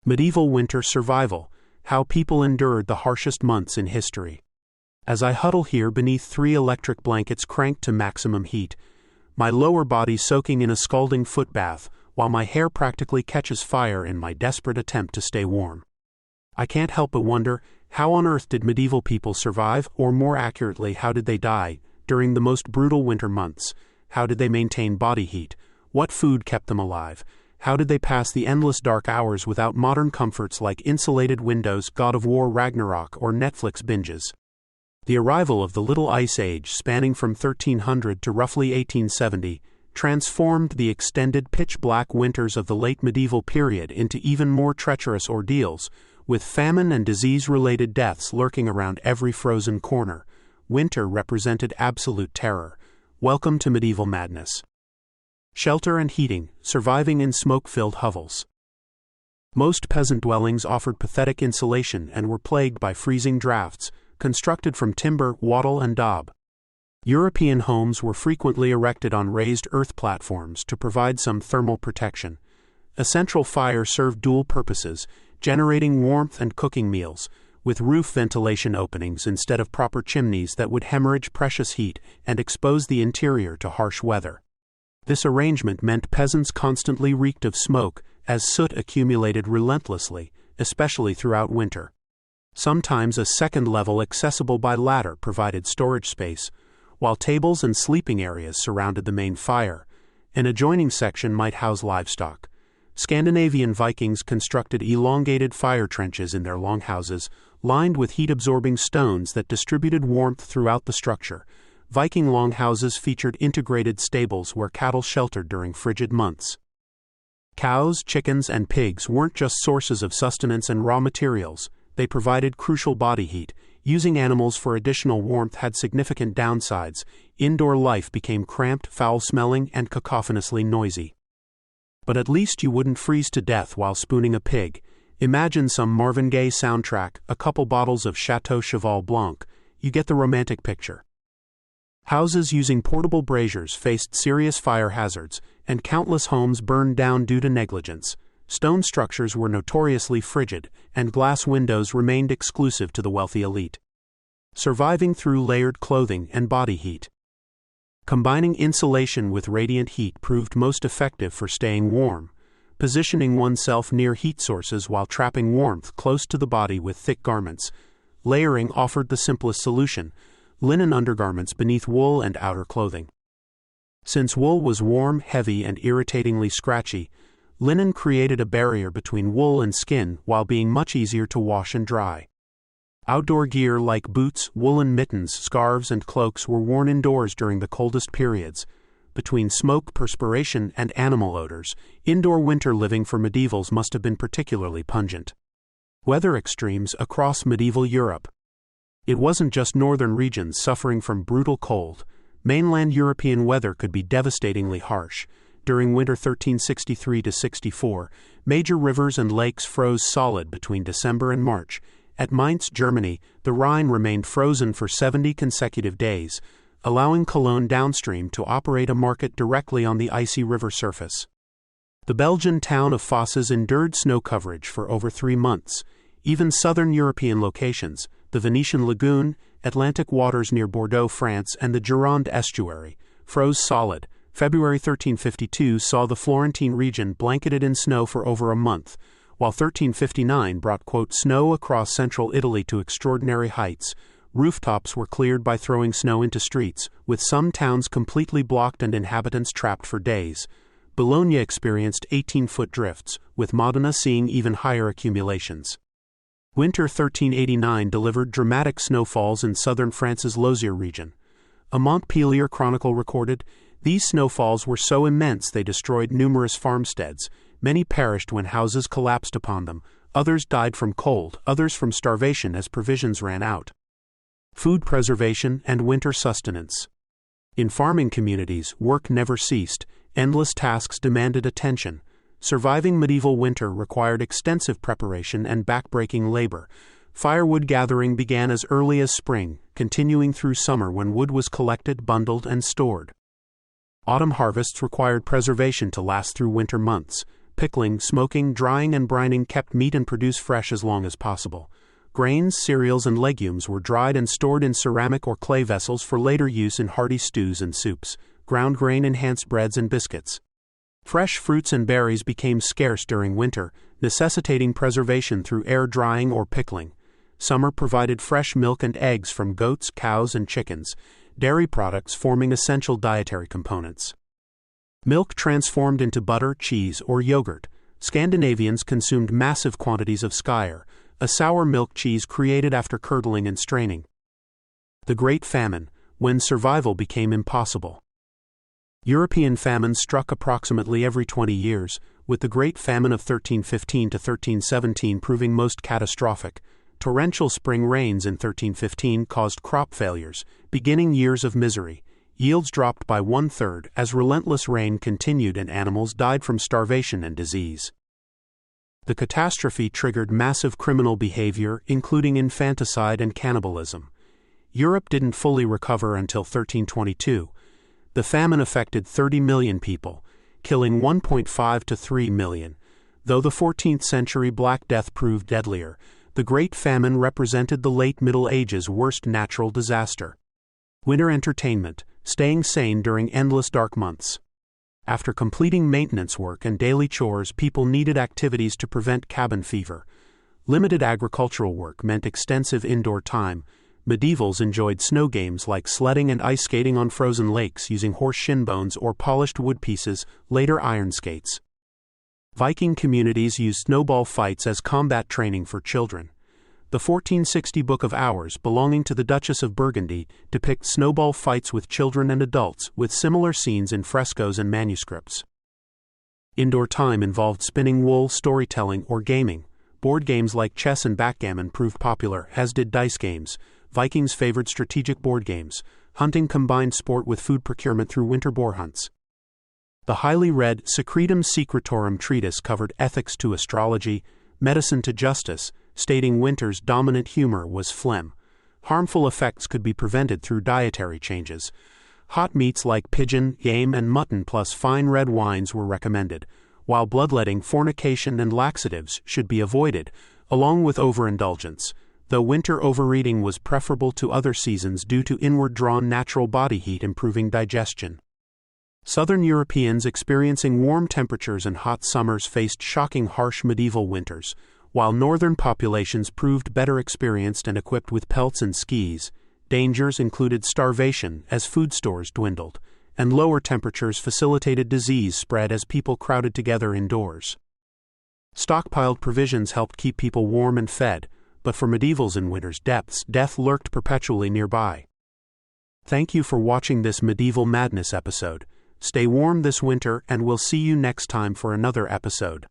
Medieval winter survival, how people endured the harshest months in history. As I huddle here beneath 3 electric blankets cranked to maximum heat, my lower body soaking in a scalding foot bath, while my hair practically catches fire in my desperate attempt to stay warm. I can't help but wonder, how on earth did medieval people survive, or more accurately, how did they die, during the most brutal winter months? How did they maintain body heat? What food kept them alive? How did they pass the endless dark hours without modern comforts like insulated windows, God of War Ragnarok, or Netflix binges? The arrival of the Little Ice Age, spanning from 1300 to roughly 1870, transformed the extended pitch-black winters of the late medieval period into even more treacherous ordeals, with famine and disease-related deaths lurking around every frozen corner. Winter represented absolute terror. Welcome to medieval madness. Shelter and heating, surviving in smoke-filled hovels. Most peasant dwellings offered pathetic insulation and were plagued by freezing drafts, constructed from timber, wattle, and daub. European homes were frequently erected on raised earth platforms to provide some thermal protection. A central fire served dual purposes, generating warmth and cooking meals, with roof ventilation openings instead of proper chimneys that would hemorrhage precious heat and expose the interior to harsh weather. This arrangement meant peasants constantly reeked of smoke, as soot accumulated relentlessly, especially throughout winter. Sometimes a second level accessible by ladder provided storage space, while tables and sleeping areas surrounded the main fire. An adjoining section might house livestock. Scandinavian Vikings constructed elongated fire trenches in their longhouses, lined with heat-absorbing stones that distributed warmth throughout the structure. Viking longhouses featured integrated stables where cattle sheltered during frigid months. Cows, chickens, and pigs weren't just sources of sustenance and raw materials, they provided crucial body heat. Using animals for additional warmth had significant downsides. Indoor life became cramped, foul-smelling, and cacophonously noisy. But at least you wouldn't freeze to death while spooning a pig. Imagine some Marvin Gaye soundtrack, a couple bottles of Chateau Cheval Blanc. You get the romantic picture. Houses using portable braziers faced serious fire hazards, and countless homes burned down due to negligence. Stone structures were notoriously frigid, and glass windows remained exclusive to the wealthy elite. Surviving through layered clothing and body heat. Combining insulation with radiant heat proved most effective for staying warm. Positioning oneself near heat sources while trapping warmth close to the body with thick garments. Layering offered the simplest solution: linen undergarments beneath wool and outer clothing. Since wool was warm, heavy, and irritatingly scratchy, linen created a barrier between wool and skin while being much easier to wash and dry. Outdoor gear like boots, woolen mittens, scarves, and cloaks were worn indoors during the coldest periods. Between smoke, perspiration, and animal odors, indoor winter living for medievals must have been particularly pungent. Weather extremes across medieval Europe. It wasn't just northern regions suffering from brutal cold. Mainland European weather could be devastatingly harsh. During winter 1363-64, major rivers and lakes froze solid between December and March. At Mainz, Germany, the Rhine remained frozen for 70 consecutive days, allowing Cologne downstream to operate a market directly on the icy river surface. The Belgian town of Fosses endured snow coverage for over 3 months. Even southern European locations, the Venetian Lagoon, Atlantic waters near Bordeaux, France, and the Gironde estuary, froze solid. February 1352 saw the Florentine region blanketed in snow for over a month, while 1359 brought, quote, snow across central Italy to extraordinary heights. Rooftops were cleared by throwing snow into streets, with some towns completely blocked and inhabitants trapped for days. Bologna experienced 18-foot drifts, with Modena seeing even higher accumulations. Winter 1389 delivered dramatic snowfalls in southern France's Lozère region. A Montpellier chronicle recorded, "These snowfalls were so immense they destroyed numerous farmsteads. Many perished when houses collapsed upon them. Others died from cold, others from starvation as provisions ran out." Food preservation and winter sustenance. In farming communities, work never ceased. Endless tasks demanded attention. Surviving medieval winter required extensive preparation and back-breaking labor. Firewood gathering began as early as spring, continuing through summer when wood was collected, bundled, and stored. Autumn harvests required preservation to last through winter months. Pickling, smoking, drying, and brining kept meat and produce fresh as long as possible. Grains, cereals, and legumes were dried and stored in ceramic or clay vessels for later use in hearty stews and soups. Ground grain enhanced breads and biscuits. Fresh fruits and berries became scarce during winter, necessitating preservation through air drying or pickling. Summer provided fresh milk and eggs from goats, cows, and chickens, dairy products forming essential dietary components. Milk transformed into butter, cheese, or yogurt. Scandinavians consumed massive quantities of skyr, a sour milk cheese created after curdling and straining. The Great Famine, when survival became impossible. European famines struck approximately every 20 years, with the Great Famine of 1315 to 1317 proving most catastrophic. Torrential spring rains in 1315 caused crop failures, beginning years of misery. Yields dropped by 1/3 as relentless rain continued and animals died from starvation and disease. The catastrophe triggered massive criminal behavior, including infanticide and cannibalism. Europe didn't fully recover until 1322. The famine affected 30 million people, killing 1.5 to 3 million. Though the 14th century Black Death proved deadlier, the Great Famine represented the late Middle Ages' worst natural disaster. Winter entertainment, staying sane during endless dark months. After completing maintenance work and daily chores, people needed activities to prevent cabin fever. Limited agricultural work meant extensive indoor time. Medievals enjoyed snow games like sledding and ice skating on frozen lakes using horse shin bones or polished wood pieces, later iron skates. Viking communities used snowball fights as combat training for children. The 1460 Book of Hours, belonging to the Duchess of Burgundy, depicts snowball fights with children and adults, with similar scenes in frescoes and manuscripts. Indoor time involved spinning wool, storytelling, or gaming. Board games like chess and backgammon proved popular, as did dice games. Vikings favored strategic board games. Hunting combined sport with food procurement through winter boar hunts. The highly read Secretum Secretorum treatise covered ethics to astrology, medicine to justice, stating winter's dominant humor was phlegm. Harmful effects could be prevented through dietary changes. Hot meats like pigeon, game, and mutton plus fine red wines were recommended, while bloodletting, fornication, and laxatives should be avoided, along with overindulgence, though winter overeating was preferable to other seasons due to inward-drawn natural body heat improving digestion. Southern Europeans experiencing warm temperatures and hot summers faced shocking harsh medieval winters, while northern populations proved better experienced and equipped with pelts and skis. Dangers included starvation as food stores dwindled, and lower temperatures facilitated disease spread as people crowded together indoors. Stockpiled provisions helped keep people warm and fed, but for medievals in winter's depths, death lurked perpetually nearby. Thank you for watching this Medieval Madness episode. Stay warm this winter, and we'll see you next time for another episode.